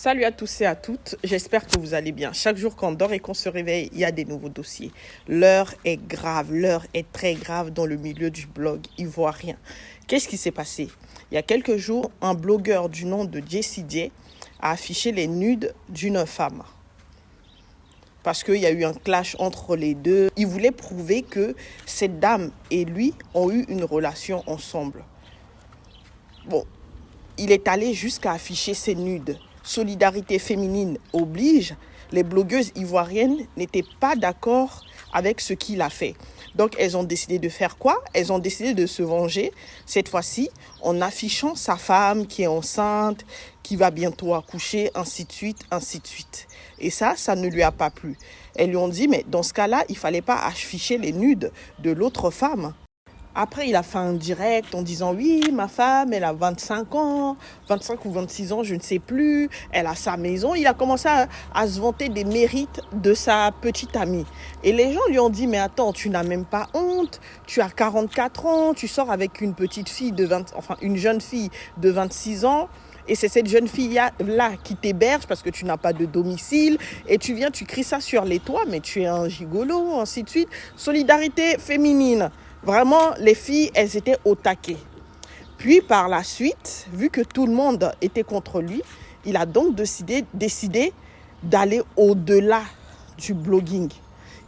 Salut à tous et à toutes, j'espère que vous allez bien. Chaque jour qu'on dort et qu'on se réveille, il y a des nouveaux dossiers. L'heure est grave, l'heure est très grave dans le milieu du blog ivoirien. Qu'est-ce qui s'est passé? Il y a quelques jours, un blogueur du nom de Jessie J a affiché les nudes d'une femme. Parce qu'il y a eu un clash entre les deux. Il voulait prouver que cette dame et lui ont eu une relation ensemble. Bon, il est allé jusqu'à afficher ses nudes. Solidarité féminine oblige, les blogueuses ivoiriennes n'étaient pas d'accord avec ce qu'il a fait. Donc elles ont décidé de faire quoi? Elles ont décidé de se venger, cette fois-ci, en affichant sa femme qui est enceinte, qui va bientôt accoucher, ainsi de suite, ainsi de suite. Et ça ne lui a pas plu. Elles lui ont dit, mais dans ce cas-là, il ne fallait pas afficher les nudes de l'autre femme. Après, il a fait un direct en disant « Oui, ma femme, elle a 25 ans, 25 ou 26 ans, je ne sais plus. Elle a sa maison. » Il a commencé à se vanter des mérites de sa petite amie. Et les gens lui ont dit « Mais attends, tu n'as même pas honte. Tu as 44 ans, tu sors avec une petite fille une jeune fille de 26 ans. » Et c'est cette jeune fille-là qui t'héberge parce que tu n'as pas de domicile. Et tu viens, tu cries ça sur les toits, mais tu es un gigolo, ainsi de suite. Solidarité féminine. Vraiment, les filles, elles étaient au taquet. Puis, par la suite, vu que tout le monde était contre lui, il a donc décidé d'aller au-delà du blogging.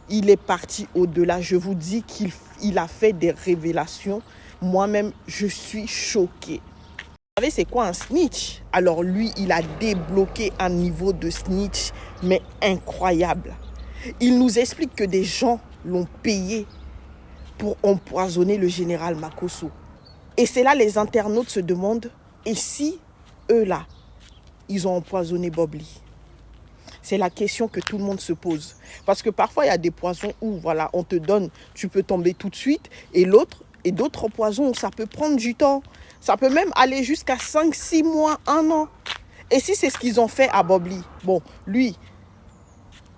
Il est parti au-delà. Je vous dis qu'il a fait des révélations. Moi-même, je suis choquée. Vous savez, c'est quoi un snitch? Alors lui, il a débloqué un niveau de snitch, mais incroyable. Il nous explique que des gens l'ont payé pour empoisonner le général Makosso. Et c'est là les internautes se demandent, et si eux là, ils ont empoisonné Bob Lee? C'est la question que tout le monde se pose. Parce que parfois, il y a des poisons où voilà, on te donne, tu peux tomber tout de suite, et d'autres poisons, ça peut prendre du temps. Ça peut même aller jusqu'à 5, 6 mois, 1 an. Et si c'est ce qu'ils ont fait à Bob Lee, bon, lui,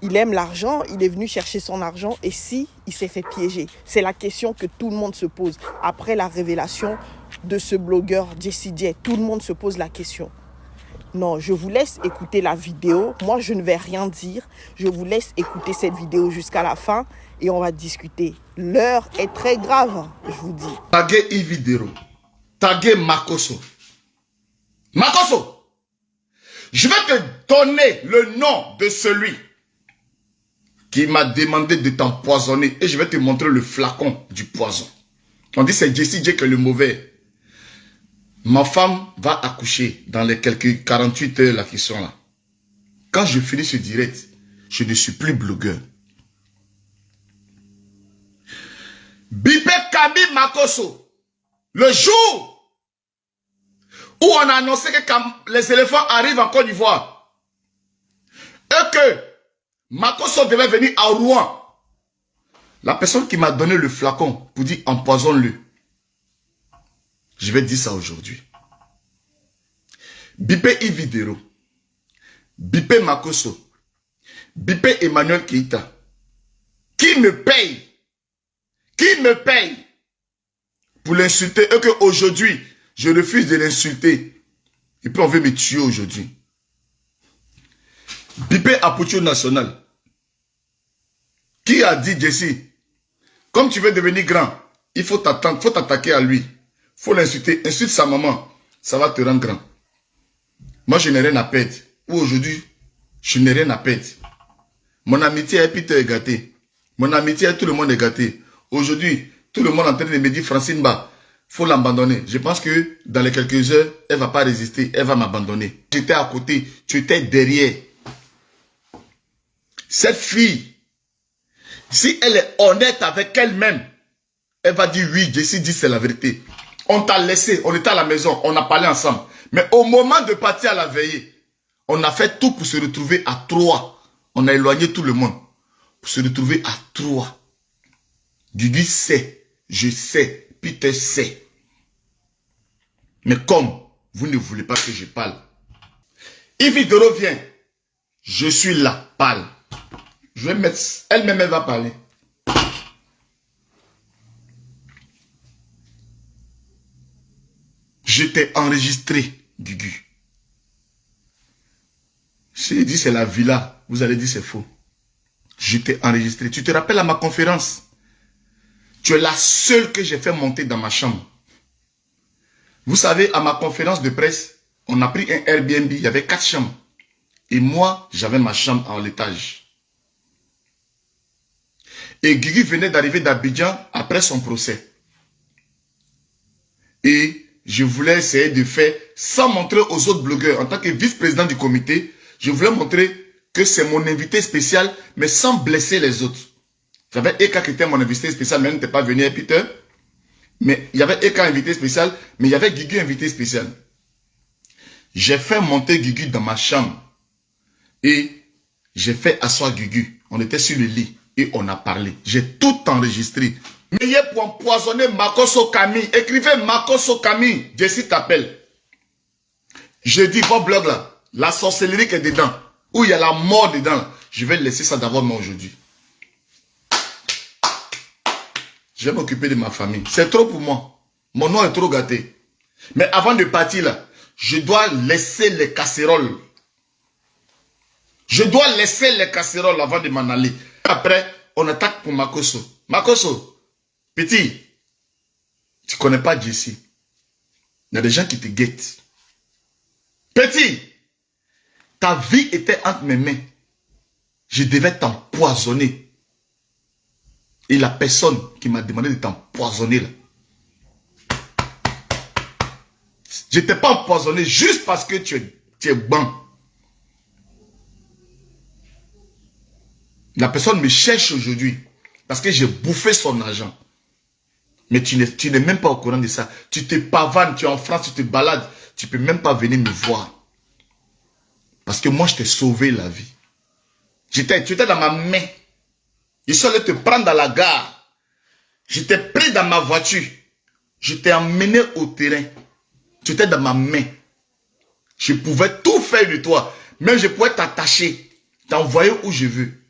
il aime l'argent, il est venu chercher son argent, et si il s'est fait piéger? C'est la question que tout le monde se pose. Après la révélation de ce blogueur Jessie J, tout le monde se pose la question. Non, je vous laisse écouter la vidéo. Moi, je ne vais rien dire. Je vous laisse écouter cette vidéo jusqu'à la fin et on va discuter. L'heure est très grave, je vous dis. Taguez Ividero. Taguez Makosso. Makosso, je vais te donner le nom de celui qui m'a demandé de t'empoisonner et je vais te montrer le flacon du poison. On dit c'est Jessie J que le mauvais. Ma femme va accoucher dans les quelques 48 heures là qui sont là. Quand je finis ce direct, je ne suis plus blogueur. Bipé Camille Makosso, le jour où on a annoncé que les éléphants arrivent en Côte d'Ivoire et que Makosso devait venir à Rouen, la personne qui m'a donné le flacon pour dire empoisonne-le, je vais dire ça aujourd'hui. Bipé Ividero, Bipé Makosso, Bipé Emmanuel Keïta, qui me paye pour l'insulter et qu'aujourd'hui, je refuse de l'insulter. Et puis on veut me tuer aujourd'hui. Bipé Apoutio National, qui a dit Jessie, comme tu veux devenir grand, il faut t'attendre, faut t'attaquer à lui. Faut l'insulter, insulte sa maman, ça va te rendre grand. Moi je n'ai rien à perdre. Ou aujourd'hui, je n'ai rien à perdre. Mon amitié est Peter est gâté. Mon amitié est tout le monde est gâté. Aujourd'hui, tout le monde est en train de me dire Francine Ba, faut l'abandonner. Je pense que dans les quelques heures, elle ne va pas résister, elle va m'abandonner. Tu étais à côté, tu étais derrière. Cette fille, si elle est honnête avec elle-même, elle va dire oui, Jessie dit c'est la vérité. On t'a laissé, on était à la maison, on a parlé ensemble. Mais au moment de partir à la veillée, on a fait tout pour se retrouver à 3. On a éloigné tout le monde pour se retrouver à 3. Guigui sait, je sais, Peter sait. Mais comme vous ne voulez pas que je parle, Ividero vient, je suis là, parle. Je vais mettre, elle-même elle va parler. Je t'ai enregistré, Guigui. J'ai dit c'est la villa. Vous allez dire c'est faux. Je t'ai enregistré. Tu te rappelles à ma conférence? Tu es la seule que j'ai fait monter dans ma chambre. Vous savez, à ma conférence de presse, on a pris un Airbnb. Il y avait 4 chambres. Et moi, j'avais ma chambre en l'étage. Et Guigui venait d'arriver d'Abidjan après son procès. Et je voulais essayer de faire, sans montrer aux autres blogueurs, en tant que vice-président du comité, je voulais montrer que c'est mon invité spécial, mais sans blesser les autres. J'avais Eka qui était mon invité spécial, mais il n'était pas venu à Peter. Mais il y avait Eka invité spécial, mais il y avait Guigui invité spécial. J'ai fait monter Guigui dans ma chambre. Et j'ai fait asseoir Guigui. On était sur le lit et on a parlé. J'ai tout enregistré. Mais pour empoisonner Makosso Camille. Écrivez Makosso Camille. Jessie t'appelle. Je dis, vos blogs là, la sorcellerie qui est dedans, où il y a la mort dedans, là, je vais laisser ça d'abord moi aujourd'hui. Je vais m'occuper de ma famille. C'est trop pour moi. Mon nom est trop gâté. Mais avant de partir là, je dois laisser les casseroles. Je dois laisser les casseroles avant de m'en aller. Après, on attaque pour Makosso. Makosso, petit, tu ne connais pas Jessie. Il y a des gens qui te guettent. Petit, ta vie était entre mes mains. Je devais t'empoisonner. Et la personne qui m'a demandé de t'empoisonner là. Je ne t'ai pas empoisonné juste parce que tu es bon. La personne me cherche aujourd'hui parce que j'ai bouffé son argent. Mais tu n'es même pas au courant de ça. Tu te pavanes, tu es en France, tu te balades. Tu ne peux même pas venir me voir. Parce que moi, je t'ai sauvé la vie. Tu étais dans ma main. Je suis allé te prendre dans la gare. Je t'ai pris dans ma voiture. Je t'ai emmené au terrain. Tu étais dans ma main. Je pouvais tout faire de toi. Même je pouvais t'attacher. T'envoyer où je veux.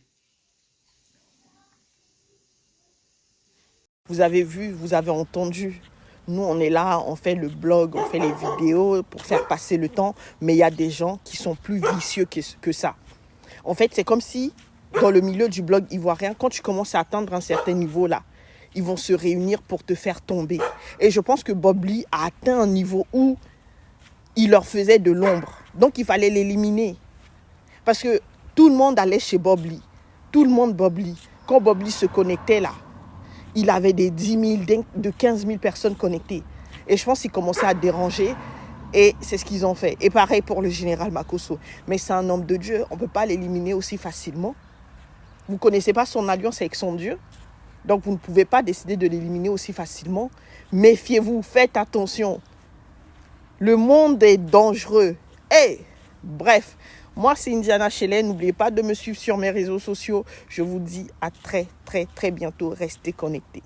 Vous avez vu, vous avez entendu. Nous, on est là, on fait le blog, on fait les vidéos pour faire passer le temps. Mais il y a des gens qui sont plus vicieux que ça. En fait, c'est comme si, dans le milieu du blog ivoirien, quand tu commences à atteindre un certain niveau là, ils vont se réunir pour te faire tomber. Et je pense que Bob Lee a atteint un niveau où il leur faisait de l'ombre. Donc, il fallait l'éliminer. Parce que tout le monde allait chez Bob Lee. Tout le monde Bob Lee. Quand Bob Lee se connectait là, il avait des 10 000, de 15 000 personnes connectées. Et je pense qu'il commençait à déranger. Et c'est ce qu'ils ont fait. Et pareil pour le général Makosso. Mais c'est un homme de Dieu. On ne peut pas l'éliminer aussi facilement. Vous ne connaissez pas son alliance avec son Dieu. Donc vous ne pouvez pas décider de l'éliminer aussi facilement. Méfiez-vous, faites attention. Le monde est dangereux. Bref, moi c'est Indiana Shelley. N'oubliez pas de me suivre sur mes réseaux sociaux. Je vous dis à très très très bientôt. Restez connectés.